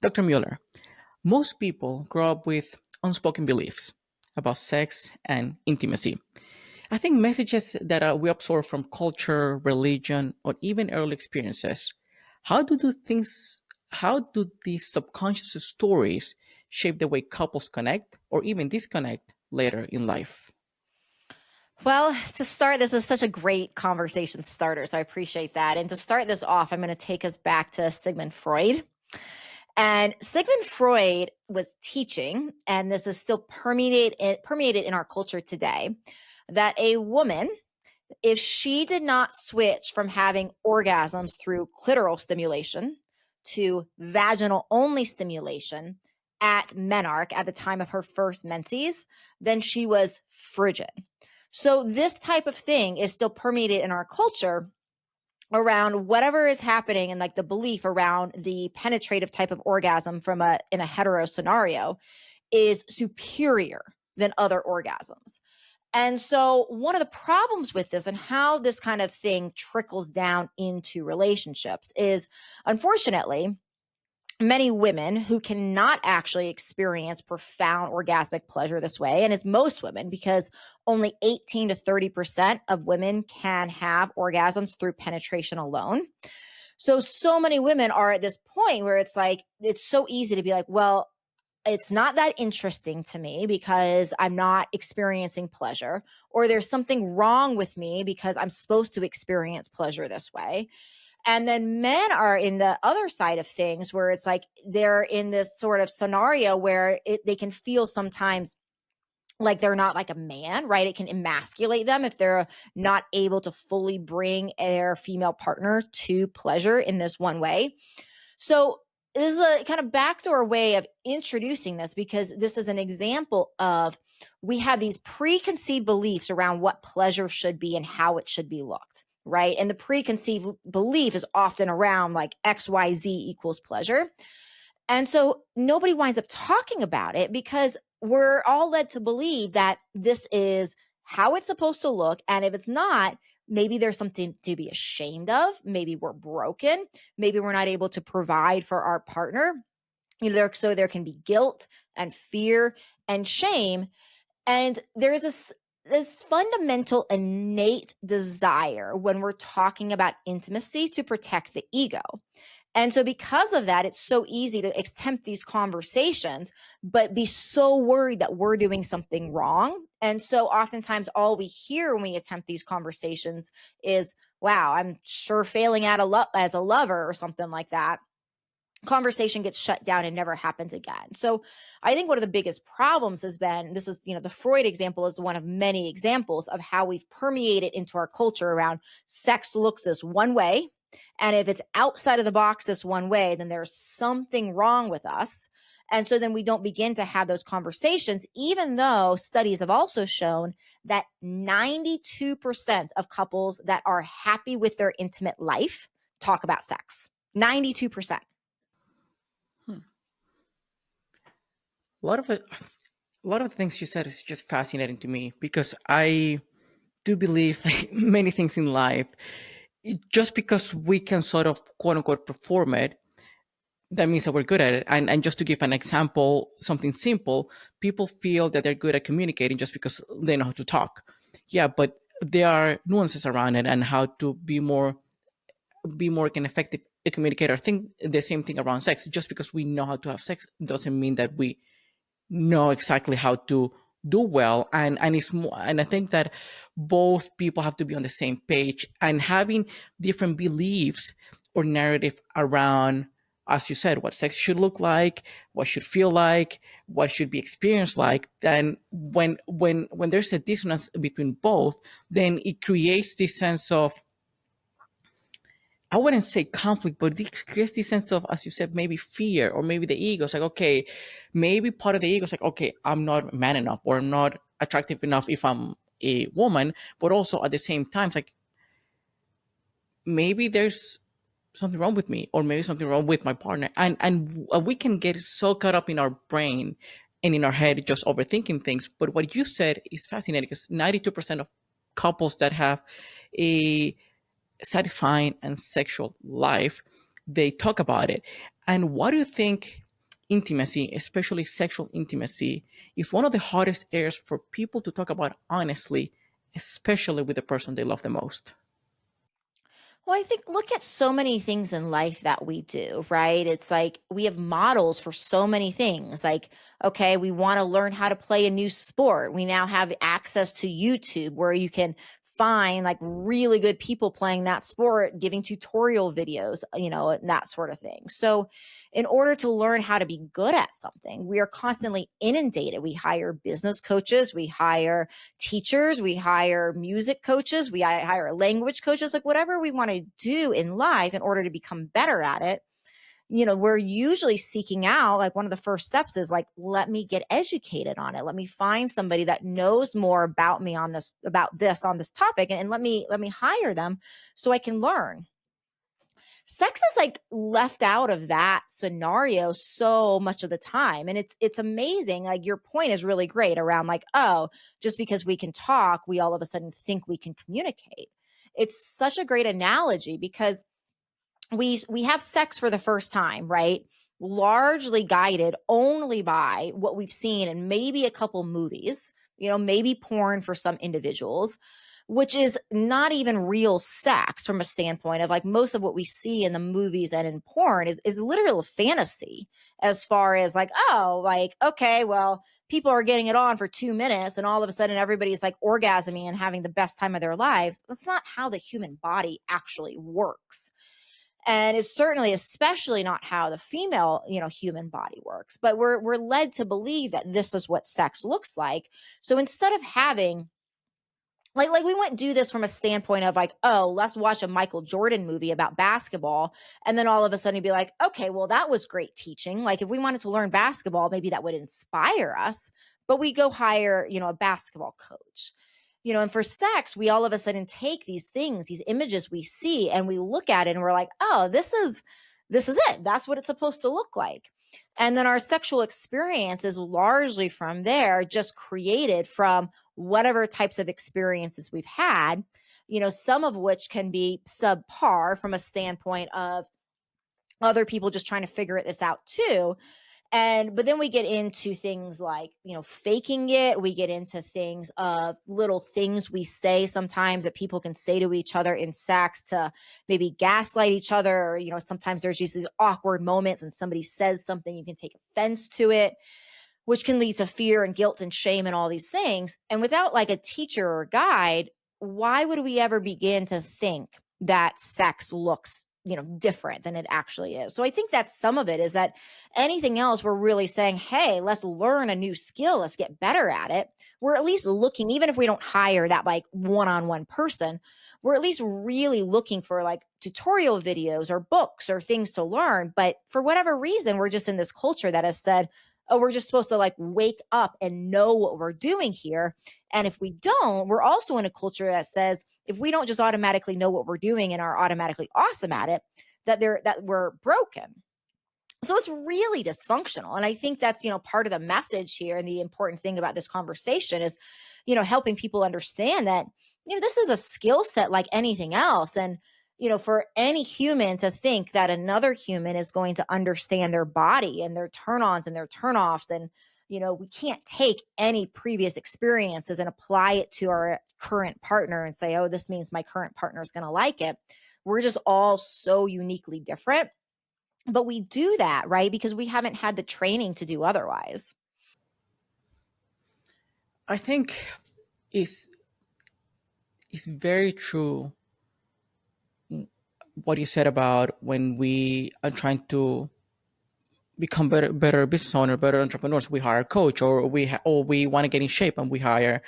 Dr. Mueller, most people grow up with unspoken beliefs about sex and intimacy. I think messages that we absorb from culture, religion, or even early experiences. How do these things? How do these subconscious stories shape the way couples connect or even disconnect later in life? Well, to start, this is such a great conversation starter, so I appreciate that. And to start this off, I'm going to take us back to Sigmund Freud. And Sigmund Freud was teaching, and this is still permeated in our culture today, that a woman, if she did not switch from having orgasms through clitoral stimulation to vaginal only stimulation at menarche at the time of her first menses, then she was frigid. So this type of thing is still permeated in our culture around whatever is happening, and like the belief around the penetrative type of orgasm from a in a hetero scenario is superior than other orgasms. And so one of the problems with this and how this kind of thing trickles down into relationships is, unfortunately, many women who cannot actually experience profound orgasmic pleasure this way. And it's most women, because only 18 to 30% of women can have orgasms through penetration alone. So many women are at this point where it's like, it's so easy to be like, well, it's not that interesting to me because I'm not experiencing pleasure, or there's something wrong with me because I'm supposed to experience pleasure this way. And then men are in the other side of things where it's like they're in this sort of scenario where they can feel sometimes like they're not like a man, right? It can emasculate them if they're not able to fully bring their female partner to pleasure in this one way. So this is a kind of backdoor way of introducing this, because this is an example of, we have these preconceived beliefs around what pleasure should be and how it should be looked, right? And the preconceived belief is often around like XYZ equals pleasure. And so nobody winds up talking about it because we're all led to believe that this is how it's supposed to look. And if it's not, maybe there's something to be ashamed of. Maybe we're broken. Maybe we're not able to provide for our partner. So there can be guilt and fear and shame. And there's this fundamental innate desire when we're talking about intimacy to protect the ego. And so because of that, it's so easy to attempt these conversations, but be so worried that we're doing something wrong. And so oftentimes all we hear when we attempt these conversations is, wow, I'm sure failing at as a lover or something like that. Conversation gets shut down and never happens again. So I think one of the biggest problems has been, this is, the Freud example is one of many examples of how we've permeated into our culture around sex looks this one way. And if it's outside of the box this one way, then there's something wrong with us. And so then we don't begin to have those conversations, even though studies have also shown that 92% of couples that are happy with their intimate life talk about sex. 92%. Hmm. A lot of it, a lot of the things you said is just fascinating to me because I do believe like many things in life, just because we can sort of quote unquote perform it, that means that we're good at it. And just to give an example, something simple, people feel that they're good at communicating just because they know how to talk. Yeah, but there are nuances around it and how to be more an effective communicator. I think the same thing around sex. Just because we know how to have sex doesn't mean that we know exactly how to do well. And it's more, and I think that both people have to be on the same page, and having different beliefs or narrative around, as you said, what sex should look like, what should feel like, what should be experienced like. Then when there's a dissonance between both, then it creates this sense of, I wouldn't say conflict, but it creates this sense of, as you said, maybe fear, or maybe the ego. It's like, okay, maybe part of the ego is like, okay, I'm not man enough, or I'm not attractive enough if I'm a woman. But also at the same time, it's like, maybe there's something wrong with me, or maybe something wrong with my partner. And we can get so caught up in our brain and in our head just overthinking things. But what you said is fascinating, because 92% of couples that have a satisfying and sexual life, they talk about it. And what do you think? intimacy, especially sexual intimacy, is one of the hardest areas for people to talk about honestly, especially with the person they love the most. Well, I think look at so many things in life that we do, right? It's like we have models for so many things. Like, okay, we want to learn how to play a new sport. We now have access to YouTube where you can find like really good people playing that sport, giving tutorial videos, and that sort of thing. So, in order to learn how to be good at something, we are constantly inundated. We hire business coaches, we hire teachers, we hire music coaches, we hire language coaches, like whatever we want to do in life in order to become better at it. We're usually seeking out, like, one of the first steps is like, let me get educated on it. Let me find somebody that knows more about me on this topic, and let me hire them so I can learn. Sex is like left out of that scenario so much of the time, and it's amazing. Like, your point is really great around, like, oh, just because we can talk, we all of a sudden think we can communicate. It's such a great analogy because we have sex for the first time, right? Largely guided only by what we've seen in maybe a couple movies, maybe porn for some individuals, which is not even real sex from a standpoint of, like, most of what we see in the movies and in porn is literal fantasy, as far as like, oh, like, okay, well, people are getting it on for 2 minutes and all of a sudden everybody's like orgasming and having the best time of their lives. That's not how the human body actually works, and it's certainly especially not how the female human body works. But we're led to believe that this is what sex looks like. So instead of having, like we wouldn't do this from a standpoint of like, oh, let's watch a Michael Jordan movie about basketball, and then all of a sudden you'd be like, okay, well, that was great teaching. Like, if we wanted to learn basketball, maybe that would inspire us, but we go hire a basketball coach. And for sex, we all of a sudden take these things, these images we see, and we look at it and we're like, oh, this is it. That's what it's supposed to look like. And then our sexual experience is largely from there, just created from whatever types of experiences we've had, some of which can be subpar from a standpoint of other people just trying to figure this out too. But then we get into things like, faking it. We get into things of little things we say sometimes that people can say to each other in sex to maybe gaslight each other. Or, sometimes there's just these awkward moments and somebody says something, you can take offense to it, which can lead to fear and guilt and shame and all these things. And without like a teacher or guide, why would we ever begin to think that sex looks, different than it actually is? So I think that's some of it, is that anything else, we're really saying, hey, let's learn a new skill, let's get better at it. We're at least looking, even if we don't hire that like one-on-one person, we're at least really looking for like tutorial videos or books or things to learn. But for whatever reason, we're just in this culture that has said, oh, we're just supposed to like wake up and know what we're doing here. And if we don't, we're also in a culture that says if we don't just automatically know what we're doing and are automatically awesome at it, that we're broken. So it's really dysfunctional. And I think that's, part of the message here. And the important thing about this conversation is, helping people understand that, this is a skill set like anything else. And, for any human to think that another human is going to understand their body and their turn ons and their turn offs, and, we can't take any previous experiences and apply it to our current partner and say, oh, this means my current partner is going to like it. We're just all so uniquely different. But we do that, right? Because we haven't had the training to do otherwise. I think it's, it's very true what you said about when we are trying to become better business owner, better entrepreneurs, we hire a coach, or we want to get in shape and we hire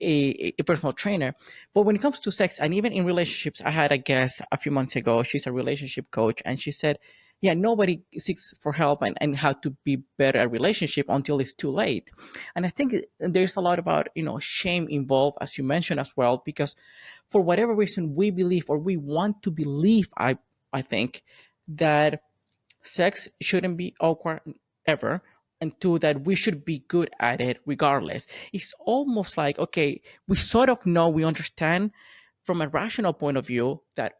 a personal trainer. But when it comes to sex, and even in relationships, I had a guest a few months ago. She's a relationship coach, and she said, yeah, nobody seeks for help and how to be better at relationship until it's too late. And I think there's a lot about shame involved, as you mentioned as well, because for whatever reason we believe, or we want to believe, I think that sex shouldn't be awkward ever, and two, that we should be good at it regardless. It's almost like, okay, we sort of know, we understand from a rational point of view that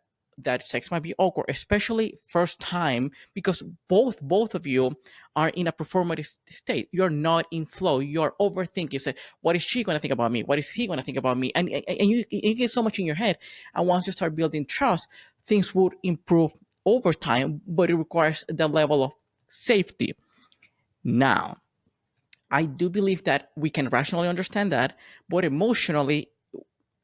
that sex might be awkward, especially first time, because both of you are in a performative state. You're not in flow. You're overthinking. You say, "What is she going to think about me? What is he going to think about me?" And you get so much in your head. And once you start building trust, things would improve over time, but it requires the level of safety. Now, I do believe that we can rationally understand that, but emotionally,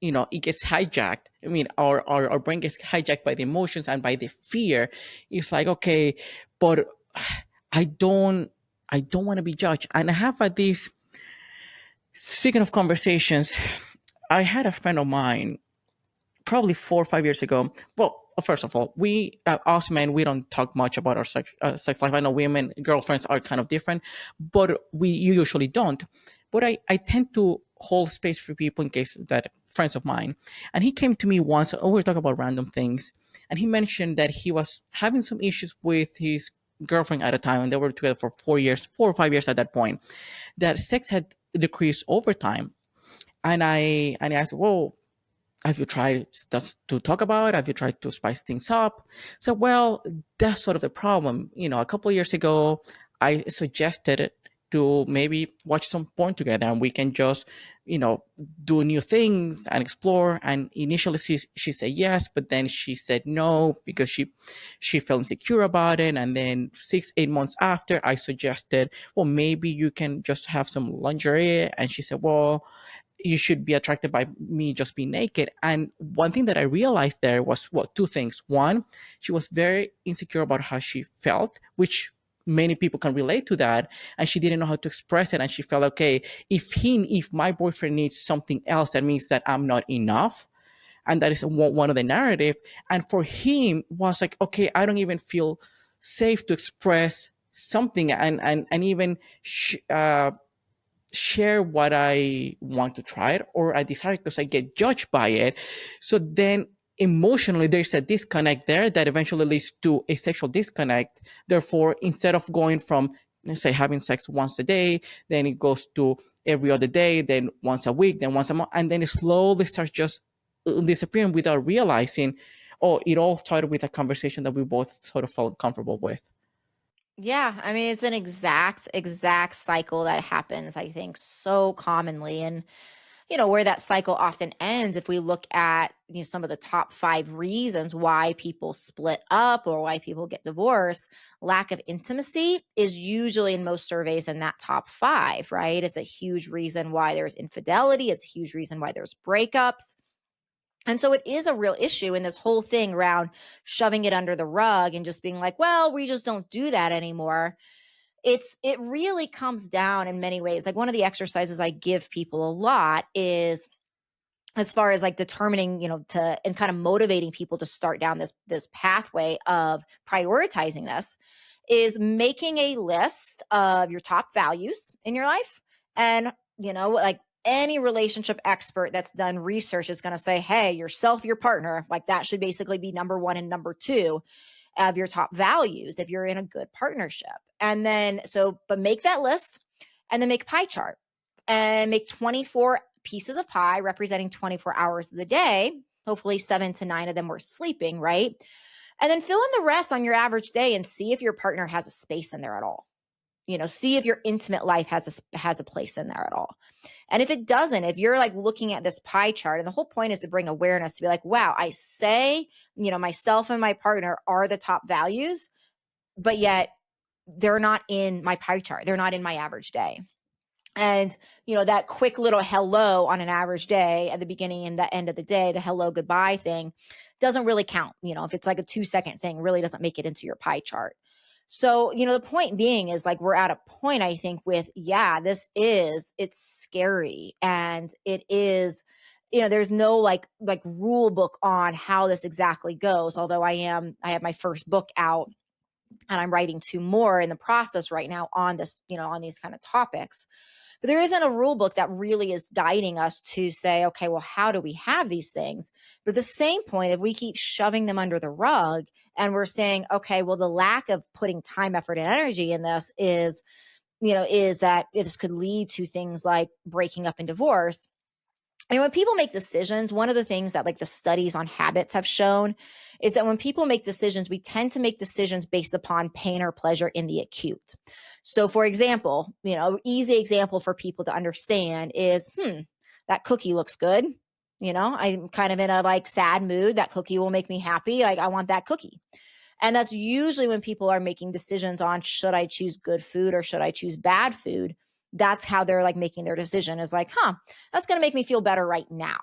it gets hijacked. I mean, our brain gets hijacked by the emotions and by the fear. It's like, okay, but I don't I don't want to be judged. And I have these, speaking of conversations, I had a friend of mine probably 4 or 5 years ago. Well, first of all, we us men, we don't talk much about our sex life. I know women girlfriends are kind of different, but we usually don't. But I tend to hold space for people in case that friends of mine. And he came to me once. We were talking about random things, and he mentioned that he was having some issues with his girlfriend at a time, and they were together for 4 years, 4 or 5 years at that point. That sex had decreased over time, and I asked, well, have you tried to talk about it? Have you tried to spice things up? So, well, that's sort of the problem. A couple of years ago, I suggested to maybe watch some porn together, and we can just, you know, do new things and explore. And initially, she said yes, but then she said no because she felt insecure about it. And then 6 8 months after, I suggested, well, maybe you can just have some lingerie, and she said, well, you should be attracted by me just being naked. And one thing that I realized there was, well, two things. One, she was very insecure about how she felt, which many people can relate to that. And she didn't know how to express it. And she felt, okay, if my boyfriend needs something else, that means that I'm not enough. And that is one of the narrative. And for him was like, okay, I don't even feel safe to express something and even share what I want to try it or I desire because I get judged by it. So then emotionally, there's a disconnect there that eventually leads to a sexual disconnect. Therefore, instead of going from, let's say, having sex once a day, then it goes to every other day, then once a week, then once a month, and then it slowly starts just disappearing without realizing, oh, it all started with a conversation that we both sort of felt comfortable with. Yeah, I mean, it's an exact cycle that happens, I think, so commonly. And, where that cycle often ends, if we look at some of the top 5 reasons why people split up or why people get divorced, lack of intimacy is usually in most surveys in that top 5, right? It's a huge reason why there's infidelity. It's a huge reason why there's breakups. And so it is a real issue in this whole thing around shoving it under the rug and just being like, well, we just don't do that anymore. It really comes down in many ways. Like one of the exercises I give people a lot is as far as like determining, to and kind of motivating people to start down this pathway of prioritizing this is making a list of your top values in your life. And, like any relationship expert that's done research is going to say, hey, yourself, your partner, like that should basically be number one and number two of your top values if you're in a good partnership. And then, but make that list and then make a pie chart and make 24 pieces of pie representing 24 hours of the day. Hopefully 7 to 9 of them were sleeping, right? And then fill in the rest on your average day and see if your partner has a space in there at all. See if your intimate life has a place in there at all. And if it doesn't, if you're like looking at this pie chart, and the whole point is to bring awareness to be like, wow, I say, myself and my partner are the top values, but yet they're not in my pie chart. They're not in my average day. And, that quick little hello on an average day at the beginning and the end of the day, the hello goodbye thing doesn't really count. If it's like a 2-second thing, really doesn't make it into your pie chart. So, the point being is like, we're at a point, I think, with, it's scary. And it is, there's no like rule book on how this exactly goes. Although I have my first book out and I'm writing 2 more in the process right now on this, on these kind of topics. But there isn't a rule book that really is guiding us to say, okay, well, how do we have these things? But at the same point, if we keep shoving them under the rug and we're saying, okay, well, the lack of putting time, effort, and energy in this is that this could lead to things like breaking up and divorce. And when people make decisions, one of the things that like the studies on habits have shown is that when people make decisions, we tend to make decisions based upon pain or pleasure in the acute. So for example, easy example for people to understand is, that cookie looks good. I'm kind of in a like sad mood. That cookie will make me happy. Like I want that cookie. And that's usually when people are making decisions on, should I choose good food or should I choose bad food? That's how they're like making their decision, is like, that's going to make me feel better right now.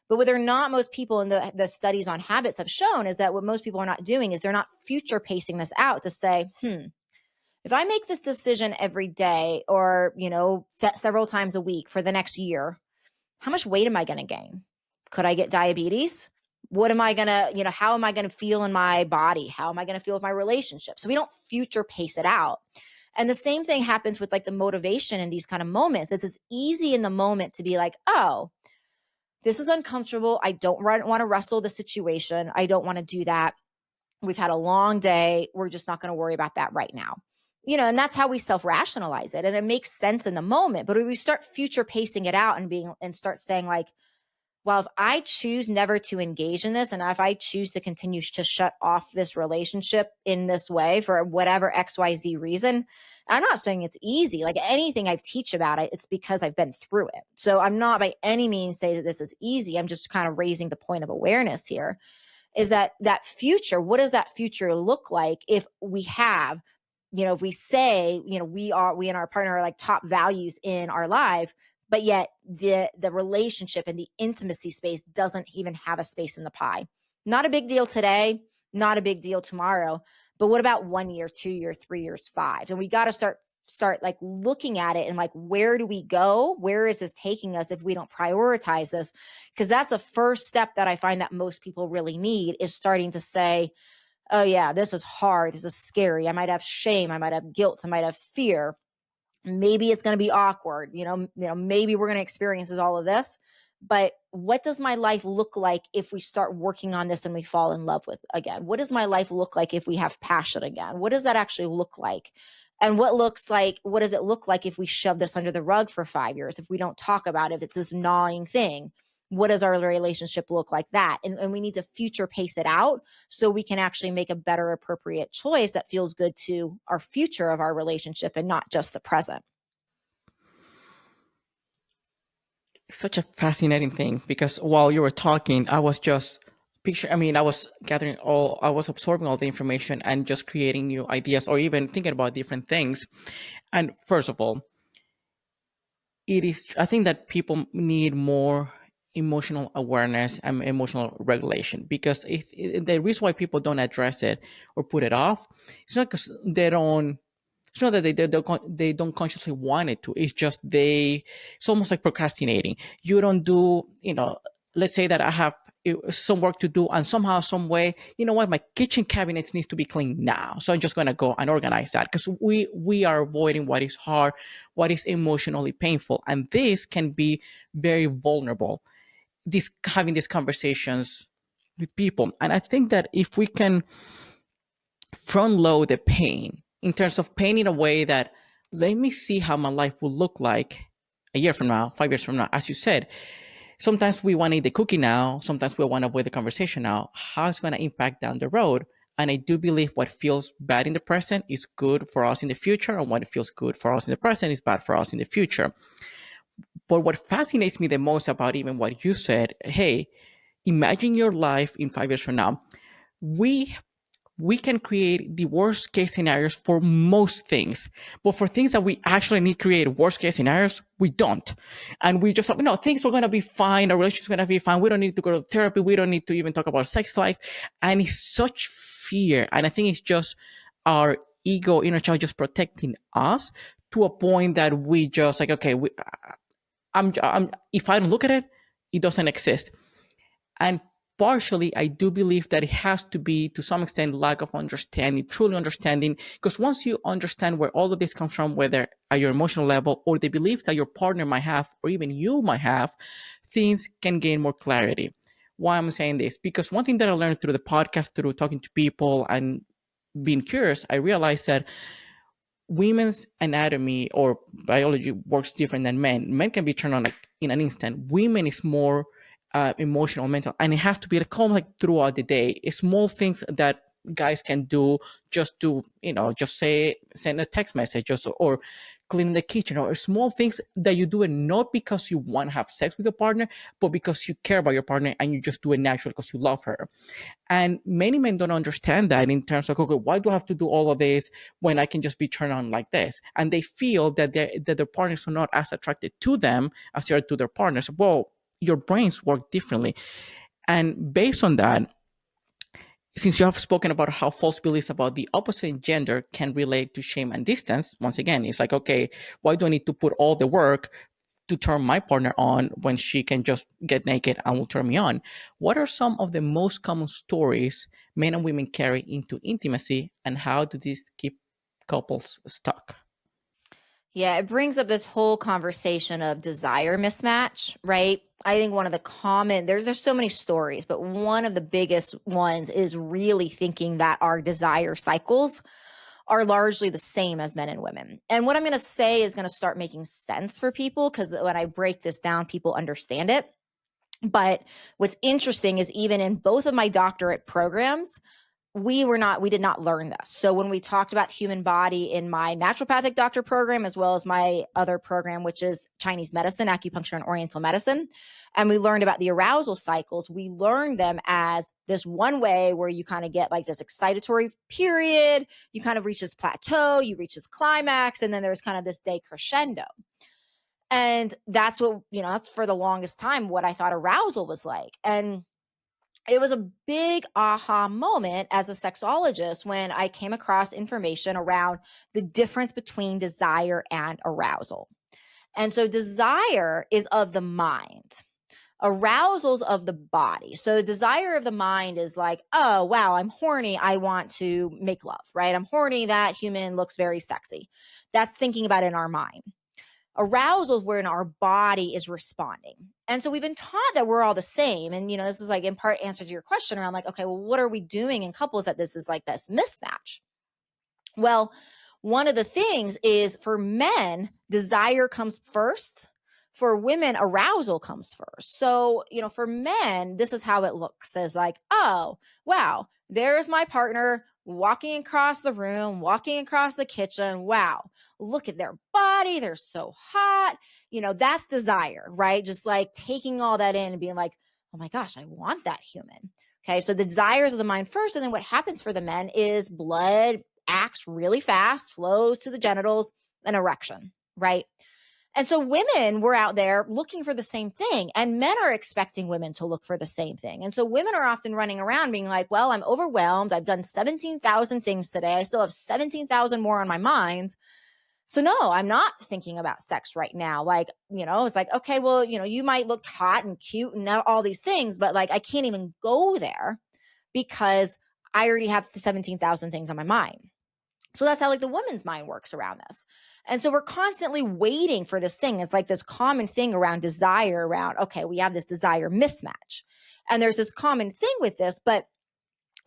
But what they're not, most people in the studies on habits have shown is that what most people are not doing is they're not future pacing this out to say, if I make this decision every day or, several times a week for the next year, how much weight am I going to gain? Could I get diabetes? What am I going to, how am I going to feel in my body? How am I going to feel with my relationship? So we don't future pace it out. And the same thing happens with like the motivation in these kind of moments. It's easy in the moment to be like, oh, this is uncomfortable. I don't want to wrestle the situation. I don't want to do that. We've had a long day. We're just not going to worry about that right now. And that's how we self-rationalize it. And it makes sense in the moment. But when we start future pacing it out and start saying like, well, if I choose never to engage in this, and if I choose to continue to shut off this relationship in this way for whatever XYZ reason, I'm not saying it's easy. Like anything I teach about it, it's because I've been through it. So I'm not by any means saying that this is easy. I'm just kind of raising the point of awareness here, is that future, what does that future look like if we have, if we say, we and our partner are like top values in our life, but yet the relationship and the intimacy space doesn't even have a space in the pie. Not a big deal today, not a big deal tomorrow, but what about 1 year, 2 year, 3 years, 5? And we got to start like looking at it and like, where do we go? Where is this taking us if we don't prioritize this? Because that's a first step that I find that most people really need, is starting to say, oh yeah, this is hard. This is scary. I might have shame. I might have guilt. I might have fear. Maybe it's going to be awkward. Maybe we're going to experience all of this. But what does my life look like if we start working on this and we fall in love with again? What does my life look like if we have passion again? What does that actually look like? And what does it look like if we shove this under the rug for 5 years? If we don't talk about it, if it's this gnawing thing, what does our relationship look like that? And we need to future pace it out so we can actually make a better, appropriate choice that feels good to our future of our relationship and not just the present. Such a fascinating thing, because while you were talking, I was just I was I was absorbing all the information and just creating new ideas or even thinking about different things. And first of all, I think that people need more emotional awareness and emotional regulation, because the reason why people don't address it or put it off, it's not because it's not that they don't consciously want it to. It's just it's almost like procrastinating. You don't do, let's say that I have some work to do, and somehow, some way, you know what, my kitchen cabinets needs to be cleaned now, so I'm just going to go and organize that, because we are avoiding what is hard, what is emotionally painful, and this can be very vulnerable, this having these conversations with people. And I think that if we can front load the pain, in terms of pain in a way that, let me see how my life will look like a year from now, 5 years from now, as you said. Sometimes we want to eat the cookie now. Sometimes we want to avoid the conversation now. How it's going to impact down the road? And I do believe what feels bad in the present is good for us in the future, and what feels good for us in the present is bad for us in the future. But what fascinates me the most about even what you said, hey, imagine your life in 5 years from now. We can create the worst case scenarios for most things, but for things that we actually need to create worst case scenarios, we don't. And we just, no, things are going to be fine. Our relationship's going to be fine. We don't need to go to therapy. We don't need to even talk about sex life. And it's such fear. And I think it's just our ego, inner child, just protecting us to a point that we just like, okay, if I don't look at it, it doesn't exist. And partially, I do believe that it has to be, to some extent, lack of understanding, truly understanding. Because once you understand where all of this comes from, whether at your emotional level or the beliefs that your partner might have, or even you might have, things can gain more clarity. Why I'm saying this? Because one thing that I learned through the podcast, through talking to people and being curious, I realized that women's anatomy or biology works different than men. Men can be turned on like in an instant. Women is more emotional, mental, and it has to be calm like throughout the day. It's small things that guys can do, just to, just send a text message, or clean the kitchen, or small things that you do it not because you want to have sex with your partner, but because you care about your partner and you just do it naturally because you love her. And many men don't understand that, in terms of, okay, why do I have to do all of this when I can just be turned on like this? And they feel that their partners are not as attracted to them as they are to their partners. Well, your brains work differently. And based on that, since you have spoken about how false beliefs about the opposite gender can relate to shame and distance, once again, it's like, okay, why do I need to put all the work to turn my partner on when she can just get naked and will turn me on? What are some of the most common stories men and women carry into intimacy, and how do these keep couples stuck? Yeah, it brings up this whole conversation of desire mismatch, right? I think one of the common there's so many stories, but one of the biggest ones is really thinking that our desire cycles are largely the same as men and women. And what I'm going to say is going to start making sense for people, because when I break this down, people understand it. But what's interesting is, even in both of my doctorate programs, we did not learn this. So when we talked about human body in my naturopathic doctor program, as well as my other program, which is Chinese medicine, acupuncture, and Oriental medicine, and we learned about the arousal cycles, we learned them as this one way where you kind of get like this excitatory period, you kind of reach this plateau, you reach this climax, and then there's kind of this decrescendo. And that's what, that's for the longest time what I thought arousal was like. And it was a big aha moment as a sexologist when I came across information around the difference between desire and arousal. And so desire is of the mind. Arousal's of the body. So desire of the mind is like, oh, wow, I'm horny. I want to make love, right? I'm horny. That human looks very sexy. That's thinking about it in our mind. Arousal is when our body is responding. And so we've been taught that we're all the same. And, this is like in part answer to your question around like, okay, well, what are we doing in couples that this is like this mismatch? Well, one of the things is, for men, desire comes first. For women, arousal comes first. So, for men, this is how it looks, as like, oh, wow, there's my partner walking across the room, walking across the kitchen. Wow, look at their body. They're so hot. That's desire, right? Just like taking all that in and being like, oh my gosh, I want that human. Okay, so the desires of the mind first. And then what happens for the men is blood acts really fast, flows to the genitals, an erection, right? And so women were out there looking for the same thing, and men are expecting women to look for the same thing. And so women are often running around being like, well, I'm overwhelmed. I've done 17,000 things today. I still have 17,000 more on my mind. So no, I'm not thinking about sex right now. Like, it's like, okay, well, you might look hot and cute and all these things, but like, I can't even go there because I already have 17,000 things on my mind. So that's how like the woman's mind works around this. And so we're constantly waiting for this thing. It's like this common thing around desire, around, okay, we have this desire mismatch. And there's this common thing with this, but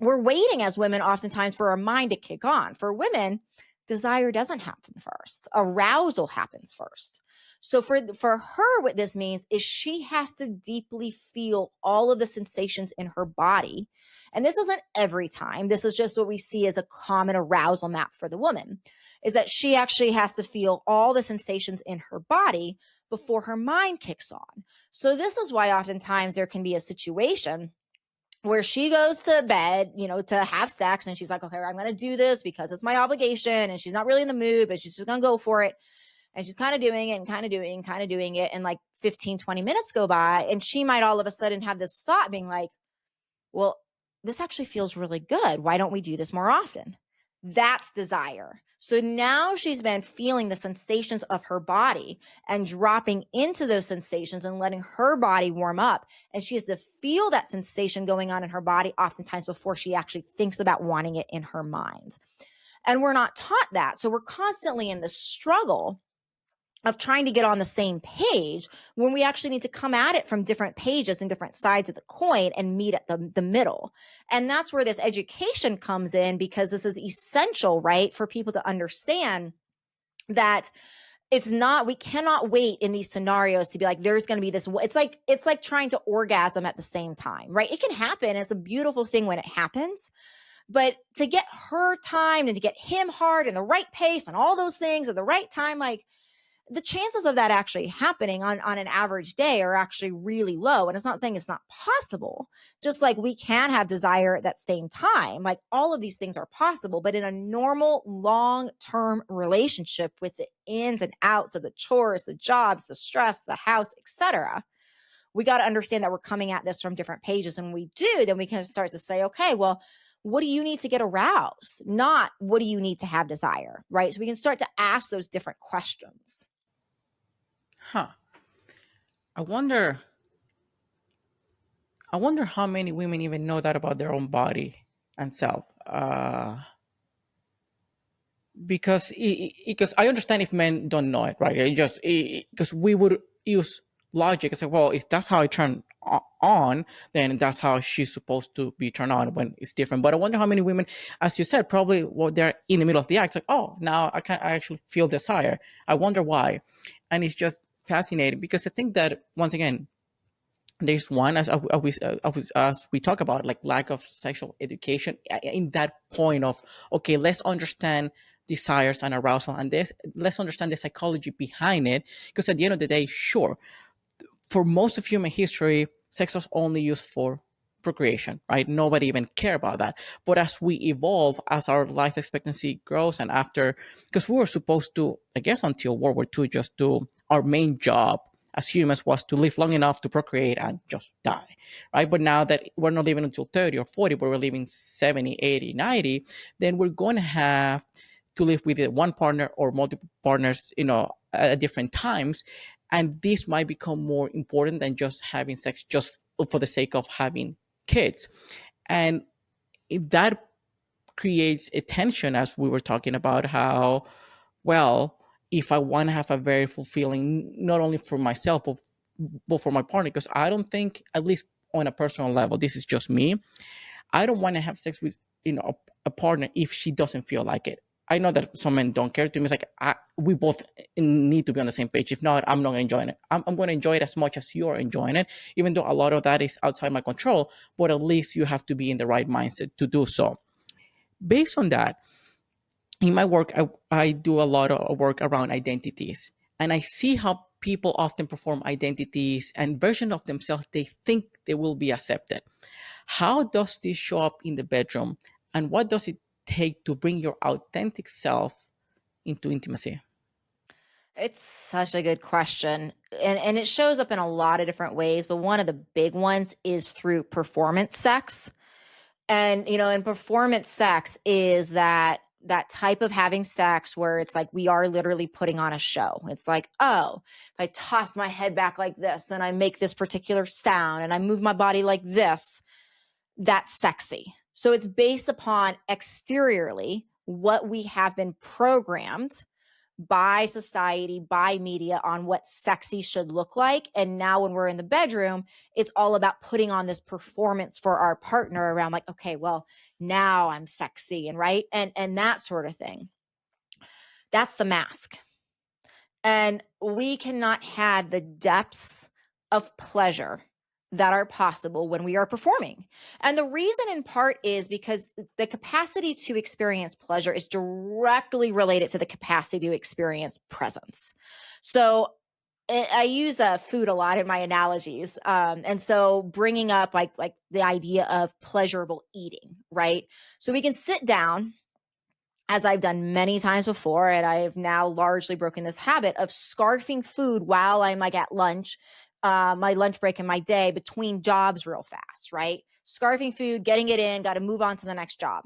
we're waiting as women oftentimes for our mind to kick on. For women, desire doesn't happen first. Arousal happens first. So for her, what this means is she has to deeply feel all of the sensations in her body. And this isn't every time. This is just what we see as a common arousal map for the woman, is that she actually has to feel all the sensations in her body before her mind kicks on. So this is why oftentimes there can be a situation where she goes to bed, to have sex, and she's like, okay, I'm going to do this because it's my obligation, and she's not really in the mood, but she's just going to go for it. And she's kind of doing it and kind of doing it. And like 15, 20 minutes go by, and she might all of a sudden have this thought being like, well, this actually feels really good. Why don't we do this more often? That's desire. So now she's been feeling the sensations of her body and dropping into those sensations and letting her body warm up. And she has to feel that sensation going on in her body oftentimes before she actually thinks about wanting it in her mind. And we're not taught that. So we're constantly in the struggle of trying to get on the same page when we actually need to come at it from different pages and different sides of the coin and meet at the middle. And that's where this education comes in, because this is essential, right, for people to understand that It's not, we cannot wait in these scenarios to be like, there's going to be this. It's like trying to orgasm at the same time, right? It can happen. It's a beautiful thing when it happens. But to get her timed and to get him hard and the right pace and all those things at the right time, like the chances of that actually happening on an average day are actually really low. And it's not saying it's not possible. Just like we can have desire at that same time, like all of these things are possible. But in a normal long-term relationship with the ins and outs of the chores, the jobs, the stress, the house, etc., we got to understand that we're coming at this from different pages. And when we do, then we can start to say, okay, well, what do you need to get aroused? Not what do you need to have desire, right? So we can start to ask those different questions. Huh. I wonder. I wonder how many women even know that about their own body and self. Because I understand if men don't know it, right? It just because we would use logic and say, well, if that's how I turn on, then that's how she's supposed to be turned on when it's different. But I wonder how many women, as you said, probably well, they're in the middle of the act, it's like, oh, now I actually feel desire. I wonder why, and it's just fascinating because I think that once again there's one as we talk about like lack of sexual education in that point of okay, let's understand desires and arousal and this let's understand the psychology behind it, because at the end of the day, sure, for most of human history, sex was only used for procreation, right? Nobody even care about that. But as we evolve, as our life expectancy grows, and after, because we were supposed to, I guess, until World War II, just do our main job as humans was to live long enough to procreate and just die, right? But now that we're not living until 30 or 40, but we're living 70, 80, 90, then we're going to have to live with one partner or multiple partners, at different times, and this might become more important than just having sex just for the sake of having kids. And if that creates a tension, as we were talking about, how, well, if I want to have a very fulfilling, not only for myself, but for my partner, because I don't think, at least on a personal level, this is just me, I don't want to have sex with a partner if she doesn't feel like it. I know that some men don't care. To me, it's like we both need to be on the same page. If not, I'm not going to enjoy it. I'm going to enjoy it as much as you're enjoying it, even though a lot of that is outside my control. But at least you have to be in the right mindset to do so. Based on that, in my work, I do a lot of work around identities. And I see how people often perform identities and version of themselves they think they will be accepted. How does this show up in the bedroom? And what does it take to bring your authentic self into intimacy? It's such a good question. And it shows up in a lot of different ways, but one of the big ones is through performance sex. And and performance sex is that type of having sex where it's like we are literally putting on a show. It's like, oh, if I toss my head back like this and I make this particular sound and I move my body like this, that's sexy. So it's based upon exteriorly what we have been programmed by society, by media on what sexy should look like. And now when we're in the bedroom, it's all about putting on this performance for our partner around like, okay, well, now I'm sexy and right. And that sort of thing. That's the mask. And we cannot have the depths of pleasure that are possible when we are performing. And the reason in part is because the capacity to experience pleasure is directly related to the capacity to experience presence. So I use food a lot in my analogies, and so bringing up like the idea of pleasurable eating, right? So we can sit down as I've done many times before, and I have now largely broken this habit of scarfing food while I'm like at lunch, my lunch break in my day between jobs real fast, right? Scarfing food, getting it in, got to move on to the next job.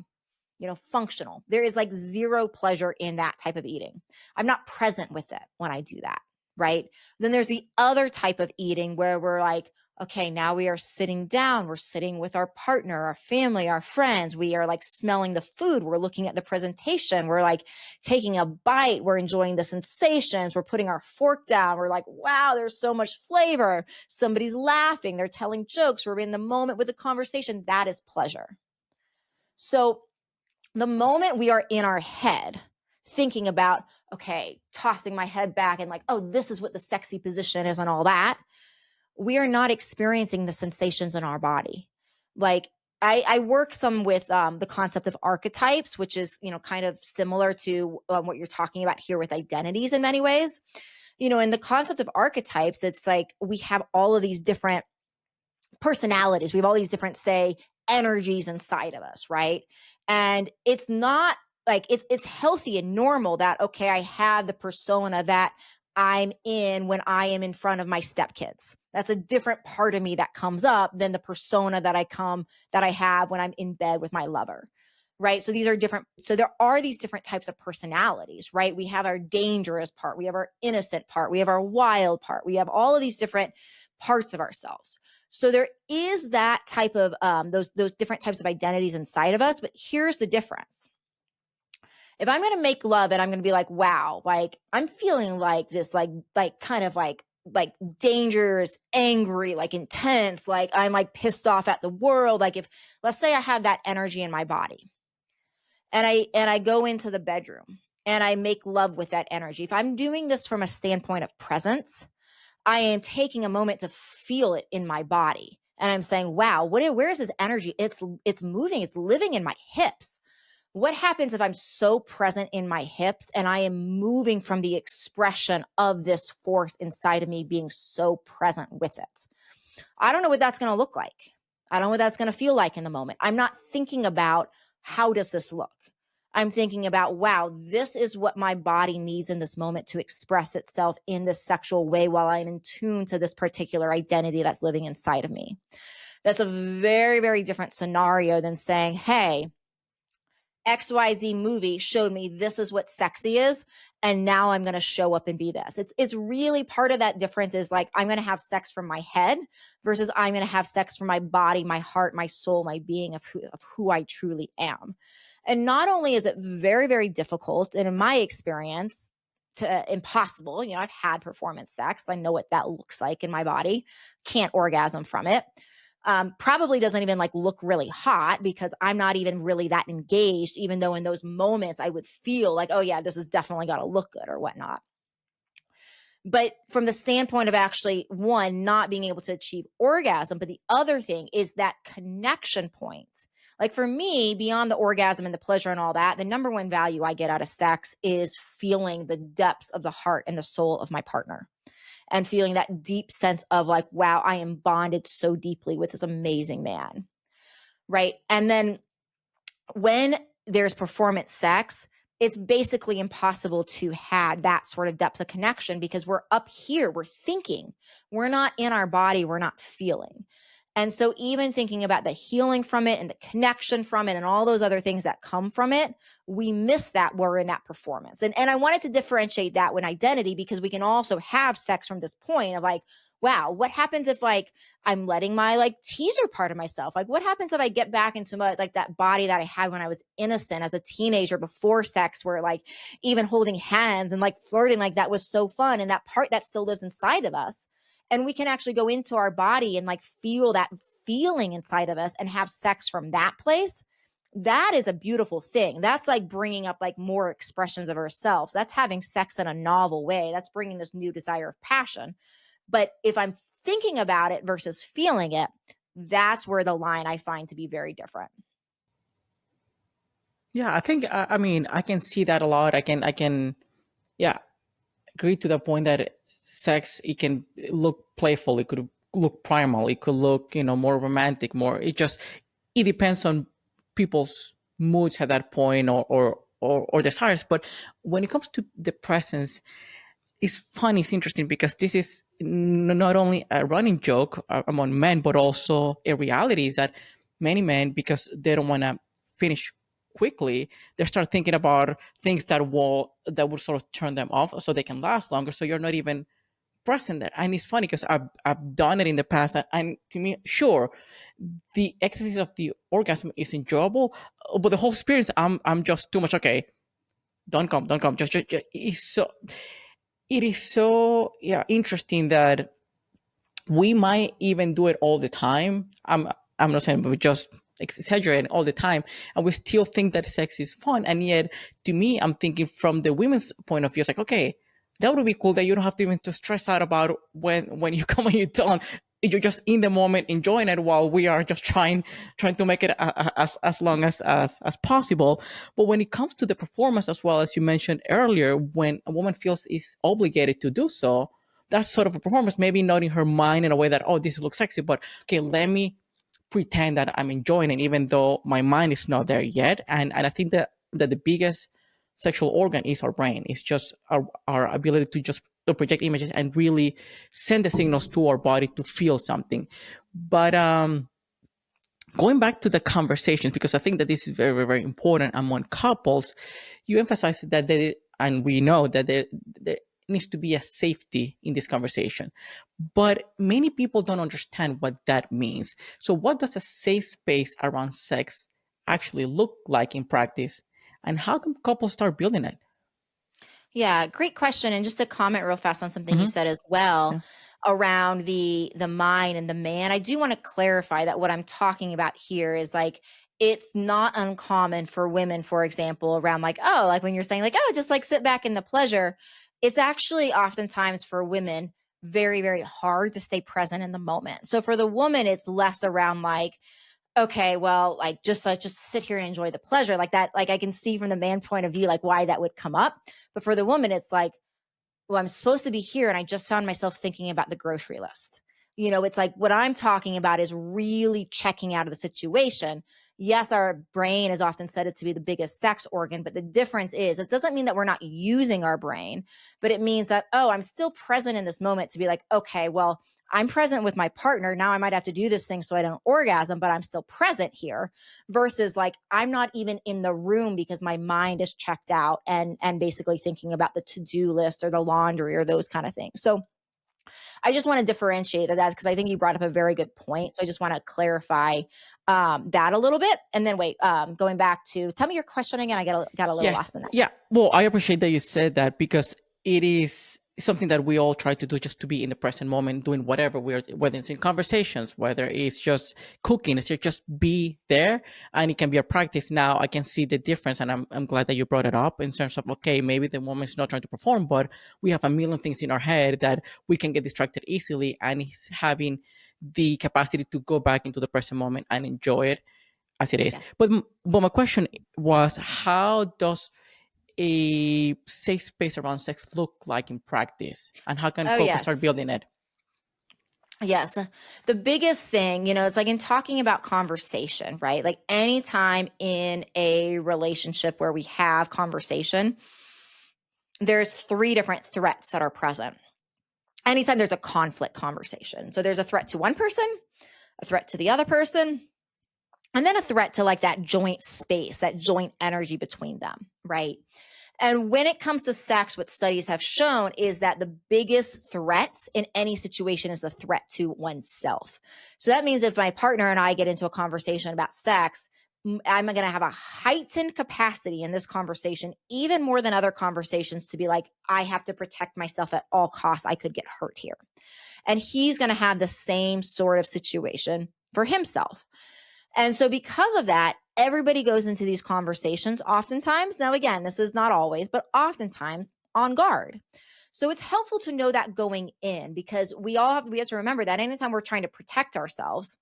Functional. There is like zero pleasure in that type of eating. I'm not present with it when I do that, right? Then there's the other type of eating where we're like, okay, now we are sitting down, we're sitting with our partner, our family, our friends. We are like smelling the food, we're looking at the presentation, we're like taking a bite, we're enjoying the sensations, we're putting our fork down, we're like, wow, there's so much flavor. Somebody's laughing, they're telling jokes, we're in the moment with the conversation. That is pleasure. So the moment we are in our head thinking about, okay, tossing my head back and like, oh, this is what the sexy position is and all that, we are not experiencing the sensations in our body. Like I work some with the concept of archetypes, which is, kind of similar to what you're talking about here with identities in many ways. In the concept of archetypes, it's like we have all of these different personalities. We have all these different, say, energies inside of us, right? And it's not like it's healthy and normal that, okay, I have the persona that I'm in when I am in front of my stepkids. That's a different part of me that comes up than the persona that I have when I'm in bed with my lover. Right. So these are different. So there are these different types of personalities, right? We have our dangerous part. We have our innocent part. We have our wild part. We have all of these different parts of ourselves. So there is that type of those different types of identities inside of us. But here's the difference. If I'm going to make love and I'm going to be like, wow, like I'm feeling like this, like kind of like dangerous, angry, like intense, like I'm like pissed off at the world. Like if, let's say I have that energy in my body and I go into the bedroom and I make love with that energy. If I'm doing this from a standpoint of presence, I am taking a moment to feel it in my body. And I'm saying, wow, where is this energy? It's moving, it's living in my hips. What happens if I'm so present in my hips and I am moving from the expression of this force inside of me being so present with it? I don't know what that's going to look like. I don't know what that's going to feel like in the moment. I'm not thinking about how does this look? I'm thinking about, wow, this is what my body needs in this moment to express itself in this sexual way while I'm in tune to this particular identity that's living inside of me. That's a very, very different scenario than saying, hey, XYZ movie showed me this is what sexy is. And now I'm going to show up and be this. It's really part of that difference is like, I'm going to have sex from my head versus I'm going to have sex from my body, my heart, my soul, my being of who I truly am. And not only is it very, very difficult, and in my experience, to impossible, I've had performance sex. I know what that looks like in my body. Can't orgasm from it. Probably doesn't even like look really hot because I'm not even really that engaged, even though in those moments I would feel like, oh yeah, this has definitely got to look good or whatnot. But from the standpoint of actually, one, not being able to achieve orgasm, but the other thing is that connection point. Like for me, beyond the orgasm and the pleasure and all that, the number one value I get out of sex is feeling the depths of the heart and the soul of my partner and feeling that deep sense of like, wow, I am bonded so deeply with this amazing man. Right. And then when there's performance sex, it's basically impossible to have that sort of depth of connection because we're up here, we're thinking, we're not in our body, we're not feeling. And so even thinking about the healing from it and the connection from it and all those other things that come from it, we miss that when we're in that performance. And I wanted to differentiate that with identity because we can also have sex from this point of like, wow, what happens if like I'm letting my like teaser part of myself? Like what happens if I get back into my, like that body that I had when I was innocent as a teenager before sex, where like even holding hands and like flirting, like that was so fun. And that part that still lives inside of us. And we can actually go into our body and like feel that feeling inside of us and have sex from that place. That is a beautiful thing. That's like bringing up like more expressions of ourselves. That's having sex in a novel way. That's bringing this new desire of passion. But if I'm thinking about it versus feeling it, that's where the line I find to be very different. Yeah, I think I mean I can see that a lot. I can yeah, agree to the point that sex, it can look playful, it could look primal, it could look, more romantic, more, it depends on people's moods at that point, or desires. But when it comes to the presence, it's fun, it's interesting, because this is not only a running joke among men, but also a reality is that many men, because they don't want to finish quickly, they start thinking about things that will sort of turn them off so they can last longer. So you're not even present there. And it's funny because I've done it in the past, and to me, sure, the exercise of the orgasm is enjoyable, but the whole experience, I'm just too much. Okay, don't come, just it is so yeah, interesting that we might even do it all the time. I'm not saying, but just exaggerating all the time, and we still think that sex is fun. And yet, to me, I'm thinking from the women's point of view, it's like, okay, that would be cool that you don't have to even to stress out about when you come and you don't. You're just in the moment enjoying it, while we are just trying to make it as long as possible. But when it comes to the performance, as well as you mentioned earlier, when a woman feels is obligated to do so, that's sort of a performance, maybe not in her mind in a way that, oh, this looks sexy, but okay, let me pretend that I'm enjoying it, even though my mind is not there yet. And I think that the biggest sexual organ is our brain. It's just our ability to just project images and really send the signals to our body to feel something. But going back to the conversation, because I think that this is very, very, very important among couples, you emphasize that there, and we know that there needs to be a safety in this conversation. But many people don't understand what that means. So, what does a safe space around sex actually look like in practice? And how can couples start building it? Yeah, great question. And just to comment real fast on something you Hmm. said as well Yeah. around the mind and the man. I do want to clarify that what I'm talking about here is like it's not uncommon for women, for example, around like, oh, like when you're saying like, oh, just like sit back in the pleasure. It's actually oftentimes for women very, very hard to stay present in the moment. So for the woman, it's less around like, okay, well, like just sit here and enjoy the pleasure like that. Like I can see from the man point of view, like why that would come up. But for the woman, it's like, well, I'm supposed to be here. And I just found myself thinking about the grocery list. It's like what I'm talking about is really checking out of the situation. Yes, our brain is often said to be the biggest sex organ, but the difference is it doesn't mean that we're not using our brain, but it means that, oh, I'm still present in this moment to be like, okay, well, I'm present with my partner. Now I might have to do this thing so I don't orgasm, but I'm still present here versus like I'm not even in the room because my mind is checked out and basically thinking about the to-do list or the laundry or those kind of things. So I just want to differentiate that because I think you brought up a very good point. So I just want to clarify that a little bit. And then wait, going back to tell me your question again. I got a little Yes. lost in that. Yeah. Well, I appreciate that you said that, because it is something that we all try to do, just to be in the present moment, doing whatever we're, whether it's in conversations, whether it's just cooking, it's just be there, and it can be a practice. Now I can see the difference, and I'm glad that you brought it up in terms of, okay, maybe the woman's not trying to perform, but we have a million things in our head that we can get distracted easily, and it's having the capacity to go back into the present moment and enjoy it as it is. Yeah. But my question was, how does a safe space around sex look like in practice, and how can Oh, couples start yes. building it? Yes. The biggest thing, it's like in talking about conversation, right? Like anytime in a relationship where we have conversation, there's three different threats that are present. Anytime there's a conflict conversation. So there's a threat to one person, a threat to the other person, and then a threat to like that joint space, that joint energy between them, right? And when it comes to sex, what studies have shown is that the biggest threat in any situation is the threat to oneself. So that means if my partner and I get into a conversation about sex, I'm going to have a heightened capacity in this conversation, even more than other conversations, to be like, I have to protect myself at all costs. I could get hurt here. And he's going to have the same sort of situation for himself. And so because of that, everybody goes into these conversations oftentimes. Now, again, this is not always, but oftentimes on guard. So it's helpful to know that going in because we have to remember that anytime we're trying to protect ourselves,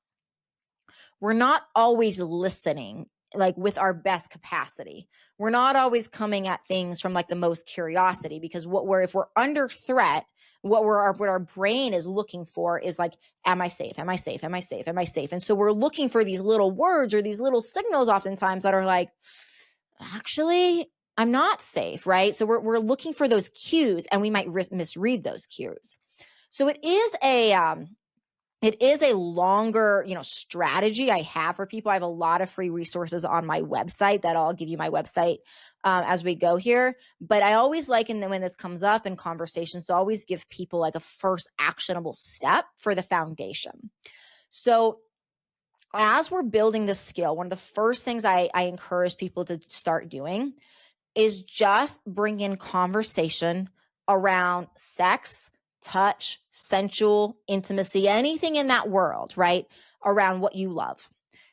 we're not always listening like with our best capacity. We're not always coming at things from like the most curiosity because if we're under threat, what our brain is looking for is like, am I safe? Am I safe? Am I safe? Am I safe? And so we're looking for these little words or these little signals oftentimes that are like, actually, I'm not safe, right? So we're looking for those cues and we might misread those cues. So it is a longer, strategy I have for people. I have a lot of free resources on my website that I'll give you my website as we go here. But I always like, and then when this comes up in conversations, to always give people like a first actionable step for the foundation. So as we're building this skill, one of the first things I encourage people to start doing is just bring in conversation around sex, touch, sensual, intimacy, anything in that world, right? Around what you love.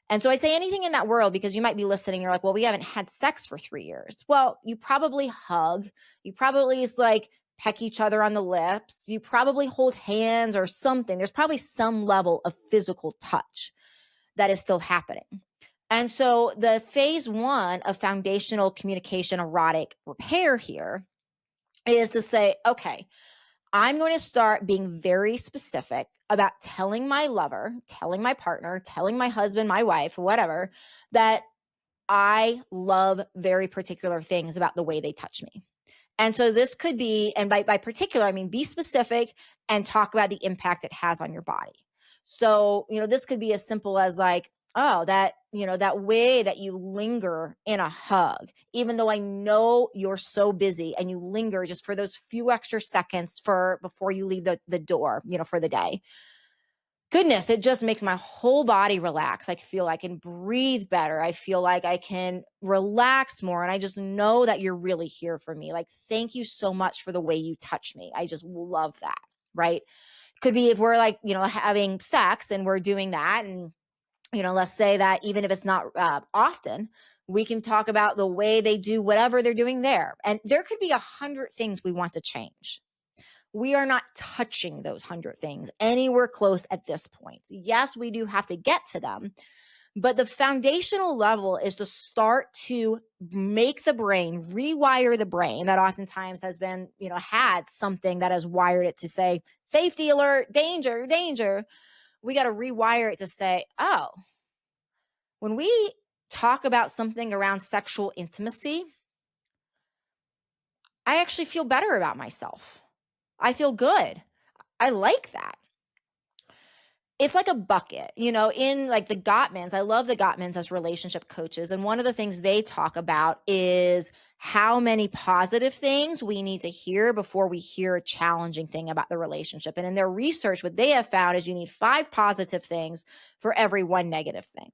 And so I say anything in that world because you might be listening. You're like, well, we haven't had sex for 3 years. Well, you probably hug. You probably is like peck each other on the lips. You probably hold hands or something. There's probably some level of physical touch that is still happening. And so the phase one of foundational communication erotic repair here is to say, okay, I'm going to start being very specific about telling my lover, telling my partner, telling my husband, my wife, whatever, that I love very particular things about the way they touch me. And so this could be, and by particular, I mean, be specific and talk about the impact it has on your body. So, this could be as simple as like, oh, that way that you linger in a hug, even though I know you're so busy and you linger just for those few extra seconds before you leave the door, for the day. Goodness, it just makes my whole body relax. I feel I can breathe better. I feel like I can relax more. And I just know that you're really here for me. Like, thank you so much for the way you touch me. I just love that. Right. Could be if we're like, having sex and we're doing that. And, let's say that even if it's not often, we can talk about the way they do whatever they're doing there. And there could be 100 things we want to change. We are not touching those 100 things anywhere close at this point. Yes, we do have to get to them, but the foundational level is to start to make the brain, rewire the brain that oftentimes has been, had something that has wired it to say, safety alert, danger, danger. We got to rewire it to say, oh, when we talk about something around sexual intimacy, I actually feel better about myself. I feel good. I like that. It's like a bucket, in like the Gottmans. I love the Gottmans as relationship coaches. And one of the things they talk about is how many positive things we need to hear before we hear a challenging thing about the relationship. And in their research, what they have found is you need 5 positive things for every 1 negative thing.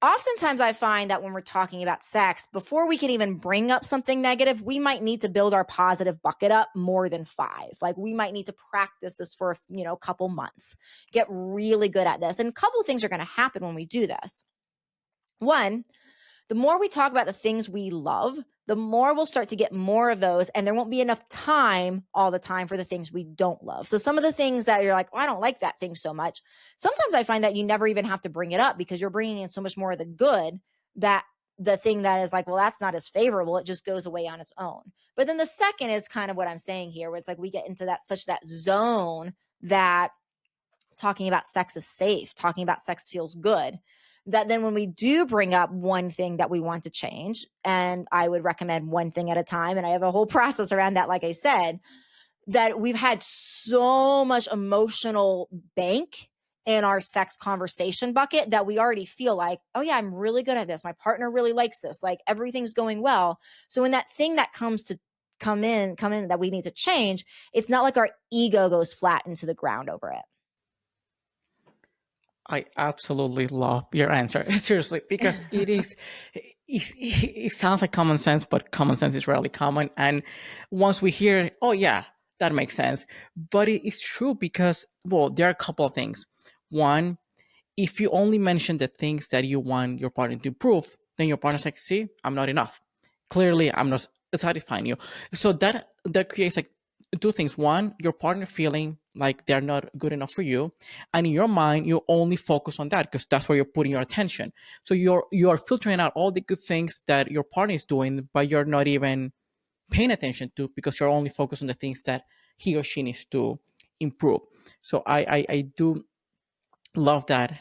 Oftentimes I find that when we're talking about sex, before we can even bring up something negative, we might need to build our positive bucket up more than 5. Like we might need to practice this for, a couple months, get really good at this. And a couple of things are going to happen when we do this. One, the more we talk about the things we love, the more we'll start to get more of those. And there won't be enough time all the time for the things we don't love. So some of the things that you're like, I don't like that thing so much. Sometimes I find that you never even have to bring it up because you're bringing in so much more of the good that the thing that is like, well, that's not as favorable. It just goes away on its own. But then the second is kind of what I'm saying here, where it's like we get into that zone that talking about sex is safe, talking about sex feels good. That then when we do bring up one thing that we want to change, and I would recommend one thing at a time, and I have a whole process around that, like I said, that we've had so much emotional bank in our sex conversation bucket that we already feel like, oh yeah, I'm really good at this. My partner really likes this. Like everything's going well. So when that thing that comes to come in that we need to change, it's not like our ego goes flat into the ground over it. I absolutely love your answer. Seriously, because it sounds like common sense, but common sense is rarely common. And once we hear it, oh yeah, that makes sense. But it is true because, well, there are a couple of things. One, if you only mention the things that you want your partner to improve, then your partner's like, see, I'm not enough. Clearly, I'm not satisfying you. So that creates like 2 things. One, your partner feeling like they're not good enough for you, and in your mind, you only focus on that because that's where you're putting your attention. So you're filtering out all the good things that your partner is doing, but you're not even paying attention to because you're only focused on the things that he or she needs to improve. So I do love that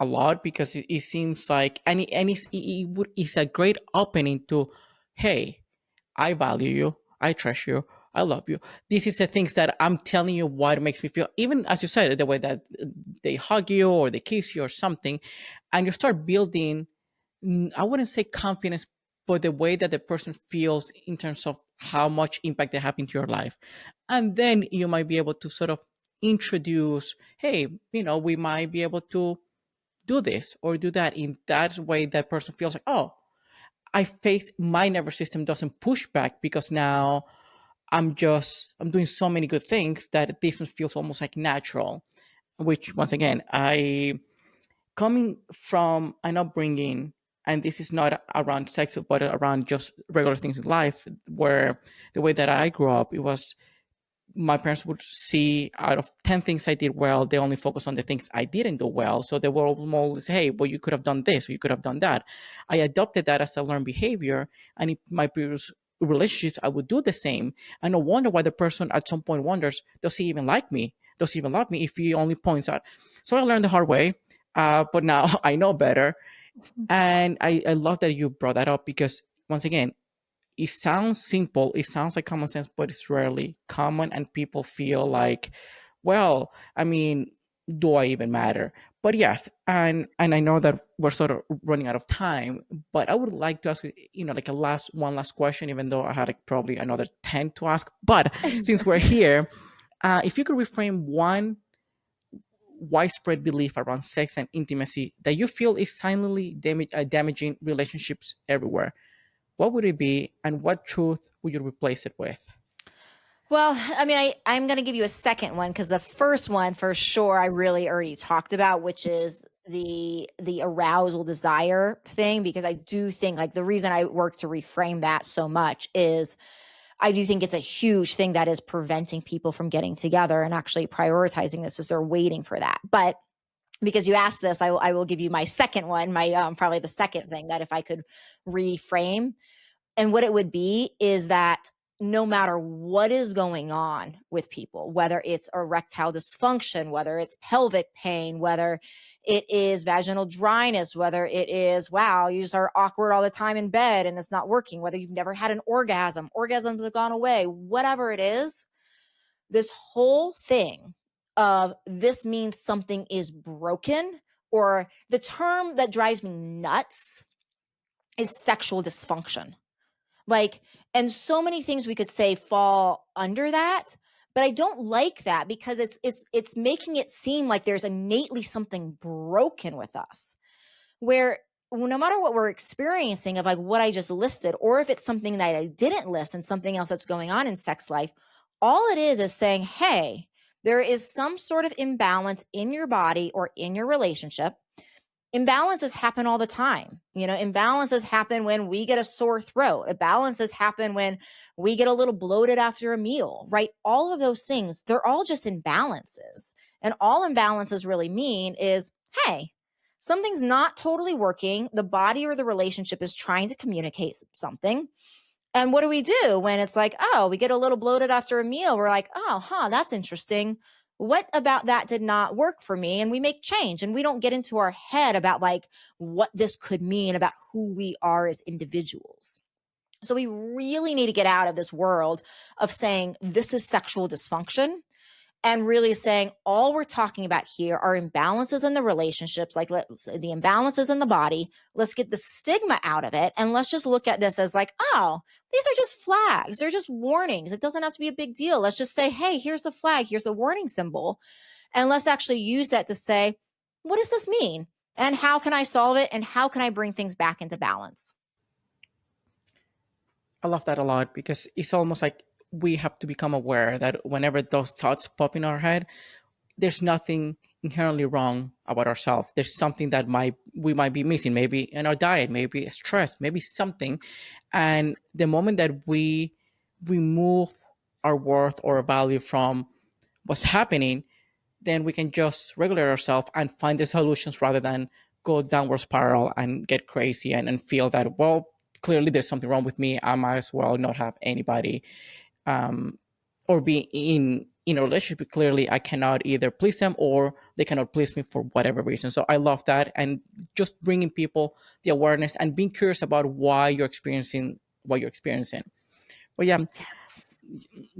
a lot because it seems like it's a great opening to, hey, I value you, I treasure you, I love you. This is the things that I'm telling you what makes me feel, even as you said, the way that they hug you or they kiss you or something, and you start building, I wouldn't say confidence, but the way that the person feels in terms of how much impact they have into your life. And then you might be able to sort of introduce, hey, we might be able to do this or do that. In that way, that person feels like, oh, my nervous system doesn't push back because now I'm doing so many good things that this one feels almost like natural, which once again, I coming from an upbringing, and this is not around sex, but around just regular things in life, where the way that I grew up, it was my parents would see out of 10 things I did well, they only focus on the things I didn't do well. So they were always, hey, well, you could have done this or you could have done that. I adopted that as a learned behavior. And in my previous relationships, I would do the same. I no wonder why the person at some point wonders, does he even like me? Does he even love me if he only points out? So I learned the hard way. But now I know better. And I love that you brought that up because, once again, it sounds simple, it sounds like common sense, but it's rarely common, and people feel like, well, I mean, do I even matter? But yes, and I know that we're sort of running out of time, but I would like to ask you, like one last question, even though I had like probably another 10 to ask. But since we're here, if you could reframe one widespread belief around sex and intimacy that you feel is silently damaging relationships everywhere, what would it be, and what truth would you replace it with? Well, I mean, I'm going to give you a second one because the first one for sure I really already talked about, which is the arousal desire thing, because I do think like the reason I work to reframe that so much is I do think it's a huge thing that is preventing people from getting together and actually prioritizing this as they're waiting for that. But because you asked this, I will give you my second one, my probably the second thing that if I could reframe, and what it would be is that no matter what is going on with people, whether it's erectile dysfunction, whether it's pelvic pain, whether it is vaginal dryness, whether it is, wow, you just are awkward all the time in bed and it's not working, whether you've never had an orgasm, orgasms have gone away, whatever it is, this whole thing of this means something is broken, or the term that drives me nuts is sexual dysfunction. Like, and so many things we could say fall under that, but I don't like that because it's making it seem like there's innately something broken with us. Where no matter what we're experiencing of like what I just listed, or if it's something that I didn't list and something else that's going on in sex life, all it is saying, hey, there is some sort of imbalance in your body or in your relationship. Imbalances happen all the time. Imbalances happen when we get a sore throat. Imbalances happen when we get a little bloated after a meal, right? All of those things, they're all just imbalances. And all imbalances really mean is, hey, something's not totally working. The body or the relationship is trying to communicate something. And what do we do when it's like, oh, we get a little bloated after a meal? We're like, oh, that's interesting. What about that did not work for me? And we make change, and we don't get into our head about like what this could mean about who we are as individuals. So we really need to get out of this world of saying this is sexual dysfunction, and really saying all we're talking about here are imbalances in the relationships, like the imbalances in the body. Let's get the stigma out of it. And let's just look at this as like, oh, these are just flags. They're just warnings. It doesn't have to be a big deal. Let's just say, hey, here's the flag. Here's the warning symbol. And let's actually use that to say, what does this mean? And how can I solve it? And how can I bring things back into balance? I love that a lot because it's almost like we have to become aware that whenever those thoughts pop in our head, there's nothing inherently wrong about ourselves. There's something that we might be missing, maybe in our diet, maybe stress, maybe something. And the moment that we remove our worth or value from what's happening, then we can just regulate ourselves and find the solutions rather than go downward spiral and get crazy and feel that, well, clearly there's something wrong with me. I might as well not have anybody, um, or be in a relationship. Clearly I cannot either please them or they cannot please me for whatever reason. So I love that, and just bringing people the awareness and being curious about why you're experiencing what you're experiencing. But yeah,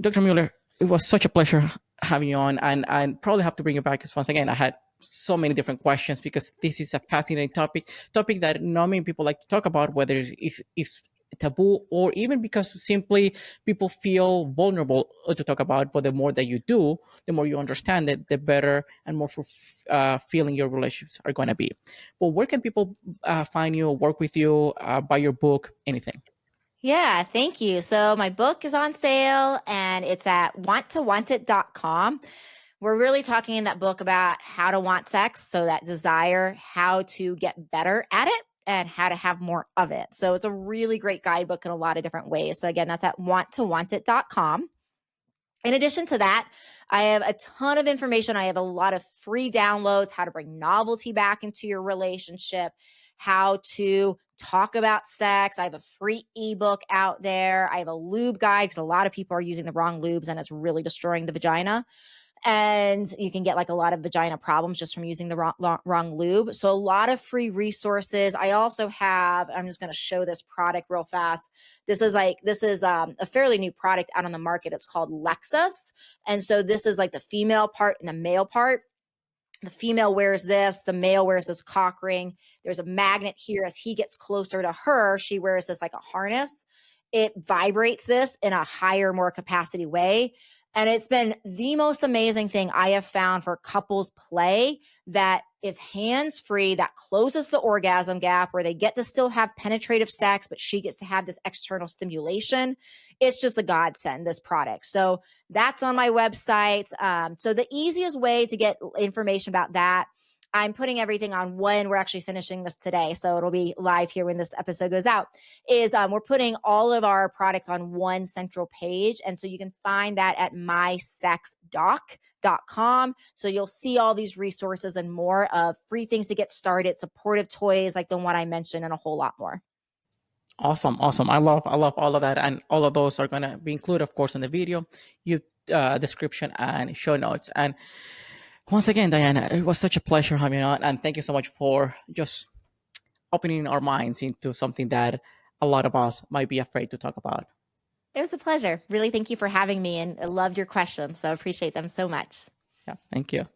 Dr. Mueller, it was such a pleasure having you on, and I probably have to bring you back because once again I had so many different questions because this is a fascinating topic that not many people like to talk about, whether it's taboo or even because simply people feel vulnerable to talk about. But the more that you do, the more you understand it, the better and more feeling your relationships are going to be. But where can people find you, work with you, buy your book, anything? Yeah, thank you. So my book is on sale and it's at wanttowantit.com. We're really talking in that book about how to want sex, so that desire, how to get better at it, and how to have more of it. So it's a really great guidebook in a lot of different ways. So again, that's at wanttowantIt.com. In addition to that, I have a ton of information. I have a lot of free downloads, how to bring novelty back into your relationship, how to talk about sex. I have a free ebook out there. I have a lube guide because a lot of people are using the wrong lubes and it's really destroying the vagina, and you can get like a lot of vagina problems just from using the wrong lube. So a lot of free resources. I also have, I'm just going to show this product real fast. This is a fairly new product out on the market. It's called Lexus. And so this is like the female part and the male part. The female wears this, the male wears this cock ring. There's a magnet here. As he gets closer to her, she wears this like a harness. It vibrates this in a higher, more capacity way. And it's been the most amazing thing I have found for couples play that is hands-free, that closes the orgasm gap, where they get to still have penetrative sex, but she gets to have this external stimulation. It's just a godsend, this product. So that's on my website. So the easiest way to get information about that, I'm putting everything on when we're actually finishing this today. So it'll be live here when this episode goes out, is we're putting all of our products on one central page. And so you can find that at mysexdoc.com. So you'll see all these resources and more of free things to get started, supportive toys like the one I mentioned, and a whole lot more. Awesome, awesome. I love all of that, and all of those are gonna be included, of course, in the video, you description and show notes. And once again, Diana, it was such a pleasure having you on, and thank you so much for just opening our minds into something that a lot of us might be afraid to talk about. It was a pleasure. Really, thank you for having me, and I loved your questions. So I appreciate them so much. Yeah, thank you.